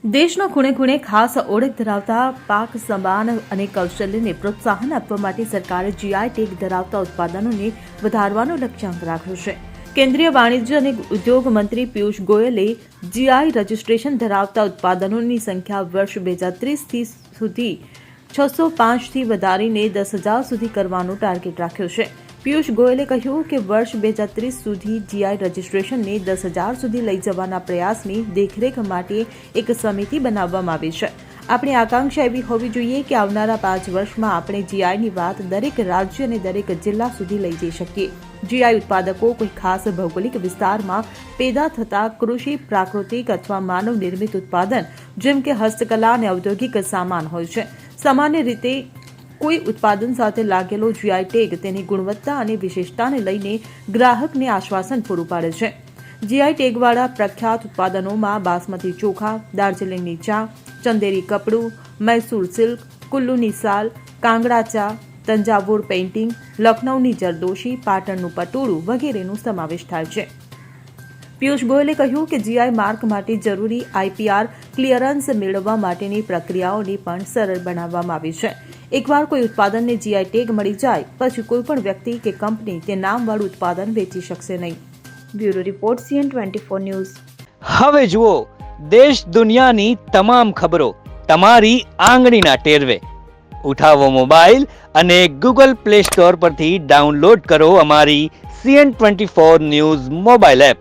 દેશના ખૂણે ખૂણે ખાસ ઓળખ ધરાવતા પાક સમાન અને કૌશલ્યને પ્રોત્સાહન આપવા માટે સરકારે જીઆઈ ટેગ ધરાવતા ઉત્પાદનોને વધારવાનો લક્ષ્યાંક રાખ્યો છે. કેન્દ્રીય વાણિજ્ય અને ઉદ્યોગ મંત્રી પિયુષ ગોયલે જીઆઈ રજિસ્ટ્રેશન ધરાવતા ઉત્પાદનોની સંખ્યા વર્ષ 2030 સુધી 605થી વધારીને 10,000 સુધી કરવાનો ટાર્ગેટ રાખ્યો છે. પિયુષ ગોયલે કહ્યું કે વર્ષ 2030 સુધી જીઆઈ રજિસ્ટ્રેશનને 10,000 સુધી લઈ જવાના પ્રયાસની દેખરેખ માટે એક સમિતિ બનાવવામાં આવી છે. આપણી આકાંક્ષા એવી હોવી જોઈએ કે આવનારા 5 વર્ષમાં આપણે જીઆઈની વાત દરેક રાજ્ય અને દરેક જિલ્લા સુધી લઈ જઈ શકીએ. જીઆઈ ઉત્પાદકો કોઈ ખાસ ભૌગોલિક વિસ્તારમાં પેદા થતા કૃષિ, પ્રાકૃતિક અથવા માનવ નિર્મિત ઉત્પાદન જેમ કે હસ્તકલા અને ઔદ્યોગિક સામાન હોય છે. સામાન્ય રીતે કોઈ ઉત્પાદન સાથે લાગેલો જીઆઈ ટેગ તેની ગુણવત્તા અને વિશેષતાને લઈને ગ્રાહકને આશ્વાસન પૂરું પાડે છે. જીઆઈ ટેગવાળા પ્રખ્યાત ઉત્પાદનોમાં બાસમતી ચોખા, દાર્જિલિંગની ચા, ચંદેરી કપડું, મૈસૂર સિલ્ક, કુલ્લુની સાલ, કાંગડા ચા, તંજાવુર પેઇન્ટિંગ, લખનૌની જરદોશી, પાટણનું પટોળું વગેરેનો સમાવેશ થાય છે. પિયુષ ગોયલે કહ્યું કે જીઆઈ માર્ક માટે જરૂરી આઈપીઆર ક્લિયરન્સ મેળવવા માટેની પ્રક્રિયાઓને પણ સરળ બનાવવામાં આવી છે. એકવાર કોઈ ઉત્પાદનને જીઆઈ ટેગ મળી જાય પછી કોઈપણ વ્યક્તિ કે કંપની તે નામવાળું ઉત્પાદન વેચી શકશે નહીં. Bureau report CN24 news. હવે જુઓ દેશ દુનિયાની તમામ ખબરો તમારી આંગળીના ટેરવે. ઉઠાવો મોબાઈલ અને Google Play Store પરથી ડાઉનલોડ કરો અમારી CN24 ન્યૂઝ મોબાઈલ એપ.